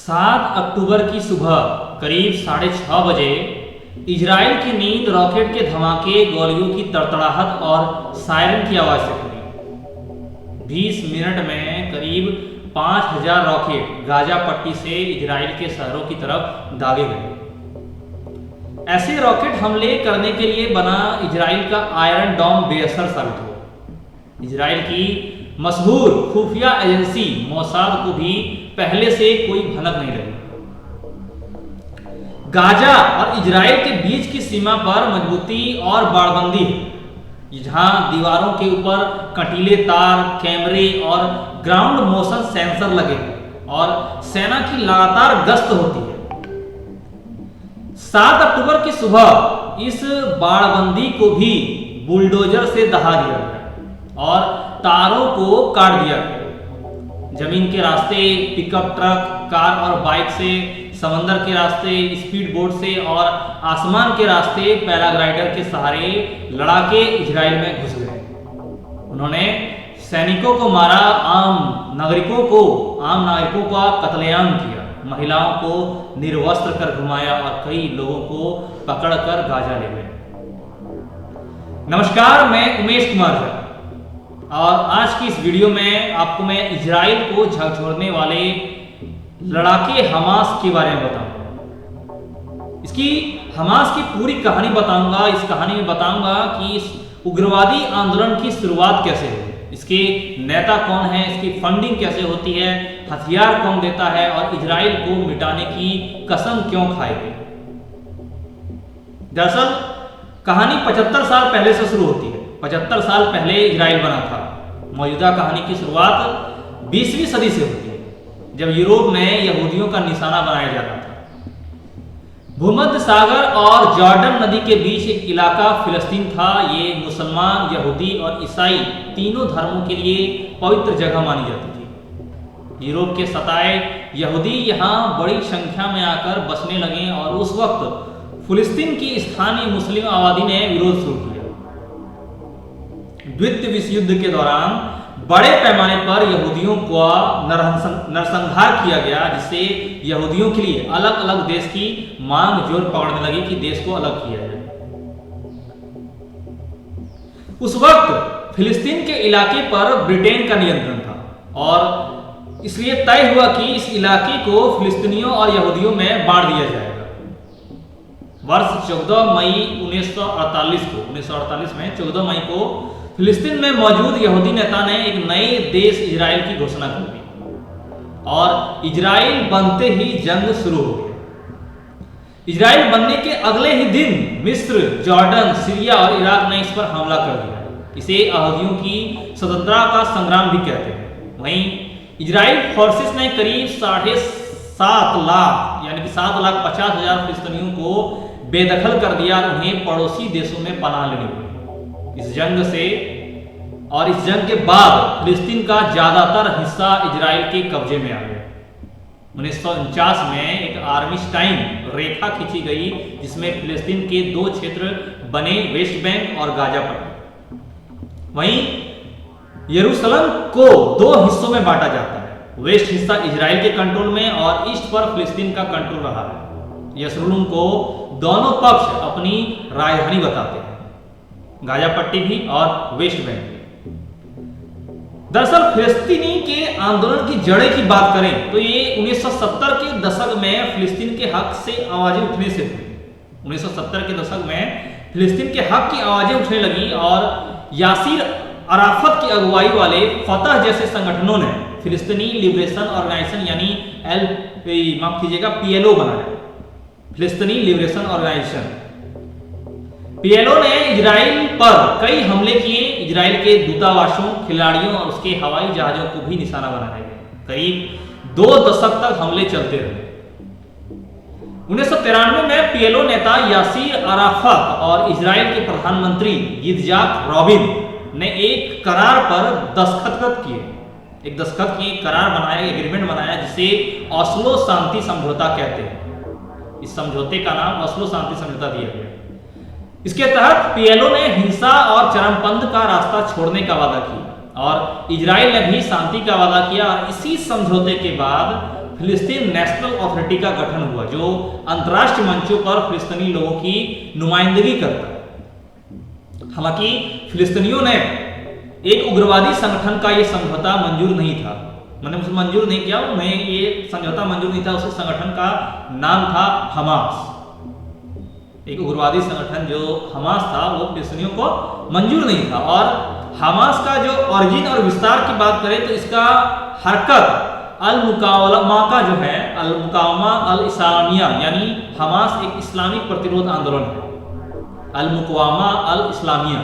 7 अक्टूबर की सुबह करीब 6:30 बजे इजराइल की नींद रॉकेट के धमाके, गोलियों की तड़तड़ाहट और सायरन की आवाज से खुली। 20 मिनट में करीब 5000 रॉकेट गाजा पट्टी से इजराइल के शहरों की तरफ दागे गए। ऐसे रॉकेट हमले करने के लिए बना इजराइल का आयरन डोम बेअसर साबित हुआ। इजराइल की मशहूर खुफिया एजेंसी मोसाद को भी पहले से कोई भनक नहीं लगी। गाजा और इजराइल के बीच की सीमा पर मजबूती और बाड़बंदी है, जहां दीवारों के ऊपर कटीले तार, कैमरे और ग्राउंड मोशन सेंसर लगे हैं और सेना की लगातार गश्त होती है। 7 अक्टूबर की सुबह इस बाड़बंदी को भी बुलडोजर से दहा दिया गया और तारों को काट दिया गया। जमीन के रास्ते पिकअप ट्रक, कार और बाइक से, समंदर के रास्ते स्पीड बोट से और आसमान के रास्ते पैराग्लाइडर के सहारे लड़ाके इजराइल में घुस गए। उन्होंने सैनिकों को मारा, आम नागरिकों का कत्लेआम किया, महिलाओं को निर्वस्त्र कर घुमाया और कई लोगों को पकड़कर गाजा ले गए। नमस्कार, मैं उमेश कुमार झा और आज की इस वीडियो में आपको मैं इजराइल को झकझोरने वाले लड़ाके हमास के बारे में बताऊंगा। इसकी हमास की पूरी कहानी बताऊंगा। इस कहानी में बताऊंगा कि इस उग्रवादी आंदोलन की शुरुआत कैसे हुई, इसके नेता कौन है, इसकी फंडिंग कैसे होती है, हथियार कौन देता है और इजराइल को मिटाने की कसम क्यों खाई गई। दरअसल कहानी 75 साल पहले से शुरू होती है। 75 साल पहले इजराइल बना था। मौजूदा कहानी की शुरुआत 20वीं सदी से होती है, जब यूरोप में यहूदियों का निशाना बनाया जाता था। भूमध्य सागर और जॉर्डन नदी के बीच एक इलाका फिलिस्तीन था। ये मुसलमान, यहूदी और ईसाई तीनों धर्मों के लिए पवित्र जगह मानी जाती थी। यूरोप के सताए यहूदी यहाँ बड़ी संख्या में आकर बसने लगे और उस वक्त फिलिस्तीन की स्थानीय मुस्लिम आबादी ने विरोध शुरू किया। द्वितीय विश्व युद्ध के दौरान बड़े पैमाने पर यहूदियों का नरसंहार किया गया, जिससे यहूदियों के लिए अलग अलग देश की मांग जोर पकड़ने लगी कि देश को अलग किया जाए। उस वक्त फिलिस्तीन के इलाके पर ब्रिटेन का नियंत्रण था और इसलिए तय हुआ कि इस इलाके को फिलिस्तीनियों और यहूदियों में बांट दिया जाएगा। वर्ष 14 मई 1948 में 14 मई को फिलिस्तीन में मौजूद यहूदी नेता ने एक नए देश इजराइल की घोषणा कर दी और इजराइल बनते ही जंग शुरू हो गई। इजराइल बनने के अगले ही दिन मिस्र, जॉर्डन, सीरिया और इराक ने इस पर हमला कर दिया। इसे यहूदियों की स्वतंत्रता का संग्राम भी कहते हैं। वहीं इजराइल फोर्सेस ने करीब 7.5 लाख यानी कि 7,50,000 फिलिस्तीनियों को बेदखल कर दिया और उन्हें पड़ोसी देशों में पनाह लेनी पड़ी। इस जंग के बाद फिलिस्तीन का ज्यादातर हिस्सा इजराइल के कब्जे में आ गया। 1949 में एक आर्मिस्टाइन रेखा खींची गई, जिसमें फिलिस्तीन के 2 क्षेत्र बने, वेस्ट बैंक और गाजा पट्टी। वहीं यरूशलेम को 2 हिस्सों में बांटा जाता है। वेस्ट हिस्सा इजराइल के कंट्रोल में और ईस्ट पर फिलिस्तीन का कंट्रोल रहा है। यरूशलेम को दोनों पक्ष अपनी राजधानी बताते हैं, गाजा पट्टी भी और वेस्ट बैंक भी। दरअसल फिलिस्तीनी के आंदोलन की जड़ें की बात करें तो ये 1970 के दशक में फिलिस्तीन के हक से आवाजें उठने से हुई। 1970 के दशक में फिलिस्तीन के हक की आवाजें उठने लगी और यासीर अराफत की अगुवाई वाले फतह जैसे संगठनों ने फिलिस्तीनी लिबरेशन ऑर्गेनाइजेशन यानी PLO बनाया। फिलिस्तीनी लिबरेशन ऑर्गेनाइजेशन PLO ने इजराइल पर कई हमले किए। इजराइल के दूतावासों, खिलाड़ियों और उसके हवाई जहाजों को भी निशाना बनाया गया। करीब 2 दशक तक हमले चलते रहे। 1993 में PLO नेता यासीर अराफत और इजराइल के प्रधानमंत्री यित्ज़हाक रबिन ने एक करार पर दस्तखत किए, करार बनाया, एग्रीमेंट बनाया, जिसे ओस्लो शांति समझौता कहते हैं। इस समझौते का नाम ओस्लो शांति समझौता दिया गया। इसके तहत PLO ने हिंसा और चरमपंथ का रास्ता छोड़ने का वादा किया और इजराइल ने भी शांति का वादा किया और इसी समझौते के बाद फिलिस्तीन नेशनल अथॉरिटी का गठन हुआ, जो अंतर्राष्ट्रीय मंचों पर फिलिस्तीनी लोगों की नुमाइंदगी करता है। हालांकि फिलिस्तीनियों ने एक उग्रवादी संगठन का यह समझौता मंजूर नहीं था, मैंने उसे मंजूर नहीं किया, उन्हें ये समझौता मंजूर नहीं था। उस संगठन का नाम था हमास। एक उग्रवादी संगठन जो हमास था वो फिलिस्तीनियों को मंजूर नहीं था। और हमास का जो ओरिजिन और विस्तार की बात करें तो इसका हरकत अल मुकावमा का जो है, अल मुकावमा अल इस्लामिया, यानी हमास एक इस्लामिक प्रतिरोध आंदोलन है, अल मुकावमा अल इस्लामिया।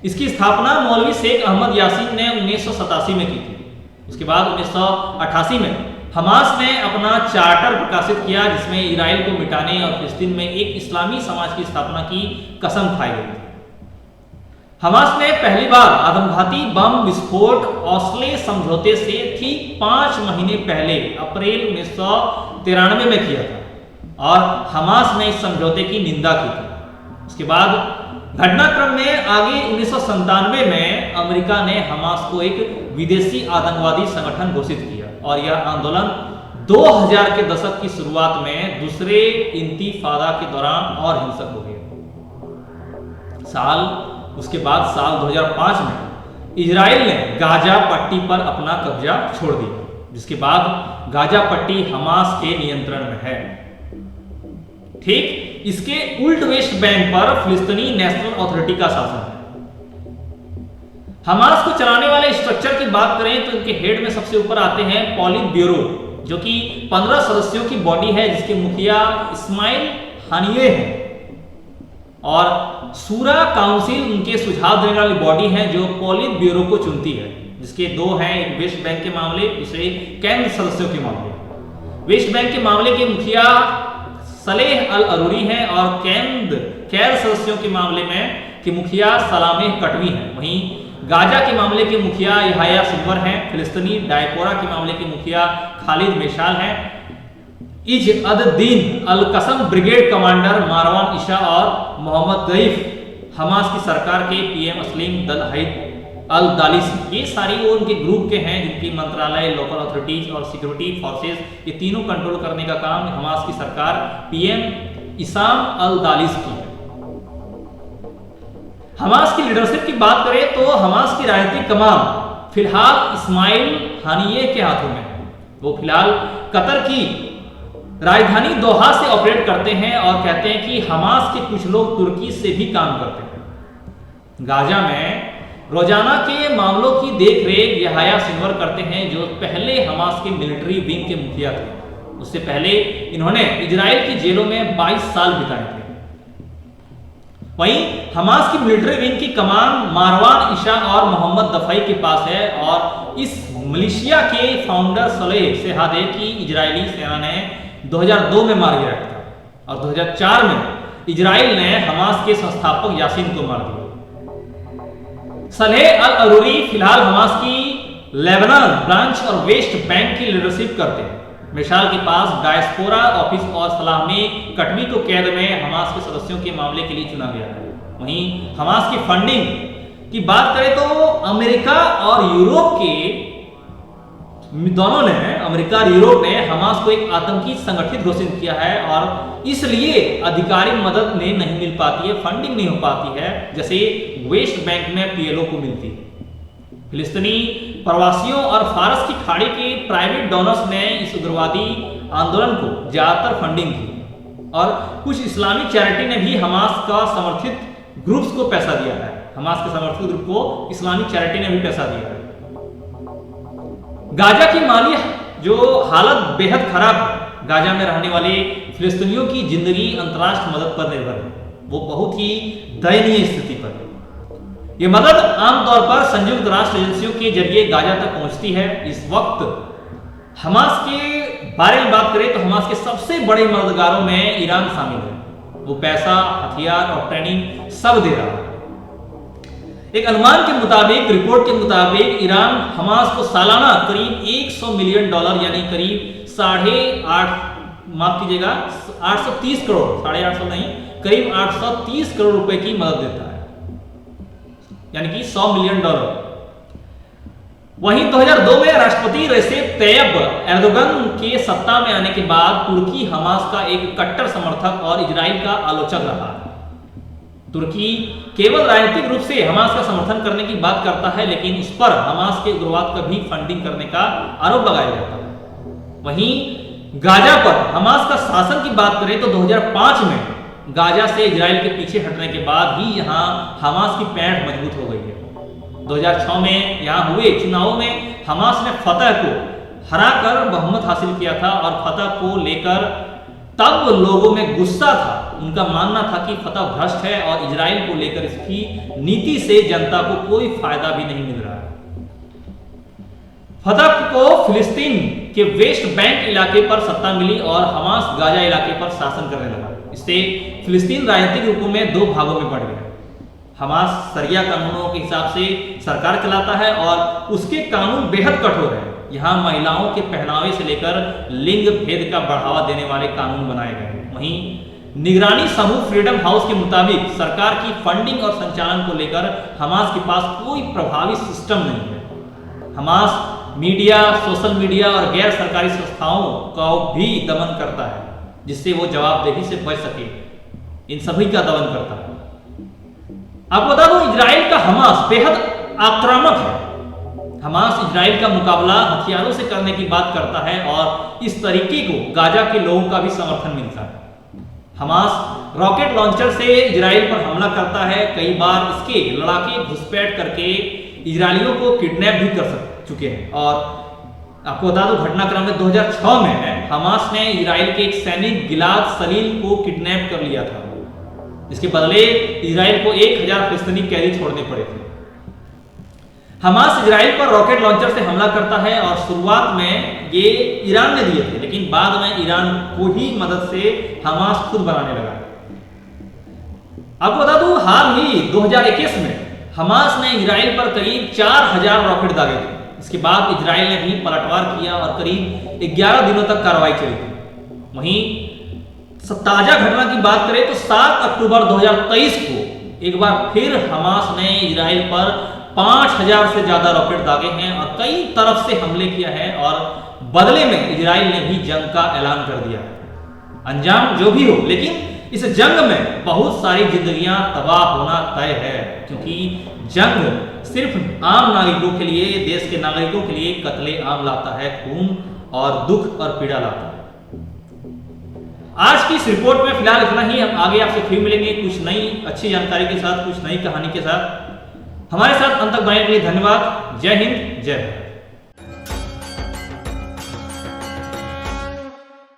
इसकी स्थापना मौलवी शेख अहमद यासीन ने 1987 में की थी। उसके बाद 1988 में हमास ने अपना चार्टर प्रकाशित किया, जिसमें इजराइल को मिटाने और फिलिस्तीन में एक इस्लामी समाज की स्थापना की कसम खाई गई थी। हमास ने पहली बार आत्मघाती बम विस्फोट ओस्लो समझौते से ठीक 5 महीने पहले अप्रैल 1993 में किया था और हमास ने इस समझौते की निंदा की थी। उसके बाद घटनाक्रम में आगे 1997 में अमेरिका ने हमास को एक विदेशी आतंकवादी संगठन घोषित किया और यह आंदोलन 2000 के दशक की शुरुआत में दूसरे इंतिफादा के दौरान और हिंसक हो गया। उसके बाद साल 2005 में इजराइल ने गाजा पट्टी पर अपना कब्जा छोड़ दिया, जिसके बाद गाजा पट्टी हमास के नियंत्रण में है। ठीक इसके उल्ट वेस्ट बैंक पर फिलिस्तीनी नेशनल अथॉरिटी का शासन है। हमास को चलाने वाले स्ट्रक्चर की बात करें तो इनके हेड में सबसे ऊपर आते हैं पॉलिट ब्यूरो, जो कि 15 सदस्यों की बॉडी है, जिसके मुखिया इस्माइल हानिये हैं, और सूरा काउंसिल उनके सुझाव देने वाली बॉडी है जो पॉलिट ब्यूरो को चुनती है, जिसके 2 हैं, एक वेस्ट बैंक के मामले, दूसरे केंद्र सदस्यों के मामले। वेस्ट बैंक के मामले के मुखिया सलेह अल अरूरी हैं और कैर सदस्यों के मामले में के मुखिया सलामेह कटवी हैं। वहीं गाजा के मामले के मुखिया यहाया सिनवर हैं। फिलिस्तीनी डायपोरा के मामले के मुखिया खालिद मेशाल हैं। इज अद दीन अल कसम ब्रिगेड कमांडर मारवान इशा और मोहम्मद गईफ हमास की सरकार के पीएम असलीम दल हैद अल दालिसी, ये सारी वो उनके ग्रुप के हैं जिनकी मंत्रालय, लोकल अथॉरिटीज और सिक्योरिटी फोर्सेस, ये तीनों कंट्रोल करने का काम हमास की सरकार पीएम इसाम अल दालिस की है। हमास की लीडरशिप की बात करें तो हमास की राजनीतिक कमान फिलहाल इस्माइल हानिये के हाथों में है। वो फिलहाल कतर की राजधानी दोहा से ऑपरेट करते हैं और कहते हैं कि हमास के कुछ लोग तुर्की से भी काम करते हैं। गाजा में रोजाना के मामलों की देखरेख यहाया सिनवर करते हैं, जो पहले हमास के मिलिट्री विंग के मुखिया थे। उससे पहले इन्होंने इजराइल की जेलों में 22 साल बिताए थे। वहीं हमास की मिलिट्री विंग की कमान मारवान इशा और मोहम्मद दफई के पास है और इस मिलिशिया के फाउंडर सलेह सेहादे की इजरायली सेना ने 2002 में मार गिराया था और 2004 में इजराइल ने हमास के संस्थापक यासीन को मार दिया। सलेह अल अरूरी फिलहाल हमास की लेबनान ब्रांच और वेस्ट बैंक की लीडरशिप करते हैं। मिशाल के पास डायस्पोरा ऑफिस और सलामी कटवी को कैद में हमास के सदस्यों के मामले के लिए चुना गया है। वहीं हमास की फंडिंग की बात करें तो अमेरिका और यूरोप के दोनों ने, अमेरिका और यूरोप ने हमास को एक आतंकी संगठित घोषित किया है और इसलिए आधिकारिक मदद नहीं मिल पाती है, फंडिंग नहीं हो पाती है, जैसे वेस्ट बैंक में पीएलओ को मिलती है। फिलिस्तीनी प्रवासियों और फारस की खाड़ी के प्राइवेट डोनर्स ने इस उग्रवादी आंदोलन को ज्यादातर फंडिंग की और कुछ इस्लामिक चैरिटी ने भी हमास का समर्थित ग्रुप्स को पैसा दिया है। हमास के समर्थित ग्रुप को इस्लामिक चैरिटी ने भी पैसा दिया है। गाजा की माली जो हालत बेहद खराब है, गाजा में रहने वाले फिलिस्तीनियों की जिंदगी अंतर्राष्ट्रीय मदद पर निर्भर है, वो बहुत ही दयनीय स्थिति पर है। ये मदद आमतौर पर संयुक्त राष्ट्र एजेंसियों के जरिए गाजा तक पहुंचती है। इस वक्त हमास के बारे में बात करें तो हमास के सबसे बड़े मददगारों में ईरान शामिल है। वो पैसा, हथियार और ट्रेनिंग सब दे रहा है। एक अनुमान के मुताबिक, रिपोर्ट के मुताबिक ईरान हमास को सालाना करीब $100 मिलियन यानी करीब 830 करोड़, 850 नहीं, करीब 830 करोड़ रुपए की मदद देता है, यानी कि $100 मिलियन। वहीं 2002 में राष्ट्रपति रेसेप तैयब एर्दोगन के सत्ता में आने के बाद तुर्की हमास का एक कट्टर समर्थक और इजराइल का आलोचक रहा है। तुर्की केवल राजनीतिक रूप से हमास का समर्थन करने की बात करता है, लेकिन उस पर हमास के उग्रवाद का भी फंडिंग करने का आरोप लगाया जाता है। वहीं गाजा पर हमास का शासन की बात करें तो 2005 में गाजा से इजराइल के पीछे हटने के बाद ही यहां हमास की पैठ मजबूत हो गई है। 2006 में यहां हुए चुनावों में हमास ने फतह को हराकर बहुमत हासिल किया था और फतह को लेकर तब लोगों में गुस्सा था। उनका मानना था कि फतह भ्रष्ट है और इजराइल को लेकर इसकी नीति से जनता को कोई फायदा भी नहीं मिल रहा है। फतह को फिलिस्तीन के वेस्ट बैंक इलाके पर सत्ता मिली और हमास गाजा इलाके पर शासन करने लगा। इससे फिलिस्तीन राजनीतिक रूपों में दो भागों में बढ़ गया। हमास शरिया कानूनों के हिसाब से सरकार चलाता है और उसके कानून बेहद कठोर है। यहाँ महिलाओं के पहनावे से लेकर लिंग भेद का बढ़ावा देने वाले कानून बनाए गए। वहीं निगरानी समूह फ्रीडम हाउस के मुताबिक सरकार की फंडिंग और संचालन को लेकर हमास के पास कोई प्रभावी सिस्टम नहीं है। हमास मीडिया, सोशल मीडिया और गैर सरकारी संस्थाओं का भी दमन करता है, जिससे वो जवाबदेही से बच सके। इन सभी का दमन करता है। आपको बता दूं, इजराइल का हमास बेहद आक्रामक है। हमास इजराइल का मुकाबला हथियारों से करने की बात करता है और इस तरीके को गाजा के लोगों का भी समर्थन मिलता है। हमास रॉकेट लॉन्चर से इजराइल पर हमला करता है। कई बार इसके लड़ाके घुसपैठ करके इजरायलियों को किडनैप भी कर चुके हैं। और आपको बता दो, घटनाक्रम में 2006 में हमास ने इजराइल के एक सैनिक गिलाद सलील को किडनैप कर लिया था। इसके बदले इजराइल को 1000 फिलिस्तीनी कैदी छोड़ने पड़े थे। हमास इजराइल पर रॉकेट लॉन्चर से हमला करता है और शुरुआत में ये ईरान ने दिए थे, लेकिन बाद में ईरान को ही मदद से हमास खुद बनाने लगा। आपको बता दूं, हाल ही 2021 में हमास ने इजराइल पर करीब 4000 रॉकेट दागे थे। इसके बाद इजराइल ने भी पलटवार किया और करीब 11 दिनों तक कार्रवाई चली थी। वहीं ताजा घटना की बात करें तो 7 अक्टूबर 2023 को एक बार फिर हमास ने इजराइल पर 5000 से ज्यादा रॉकेट दागे हैं और कई तरफ से हमले किया है और बदले में इजराइल ने भी जंग का ऐलान कर दिया। अंजाम जो भी हो, लेकिन इस जंग में बहुत सारी जिंदगियां तबाह होना तय है, क्योंकि जंग सिर्फ आम नागरिकों के लिए, देश के नागरिकों के लिए कत्ले आम लाता है, खून और दुख और पीड़ा लाता है। आज की इस रिपोर्ट में फिलहाल इतना ही। हम आगे आपसे फिर मिलेंगे कुछ नई अच्छी जानकारी के साथ, कुछ नई कहानी के साथ। हमारे साथ अंत तक बने के लिए धन्यवाद। जय हिंद, जय भारत।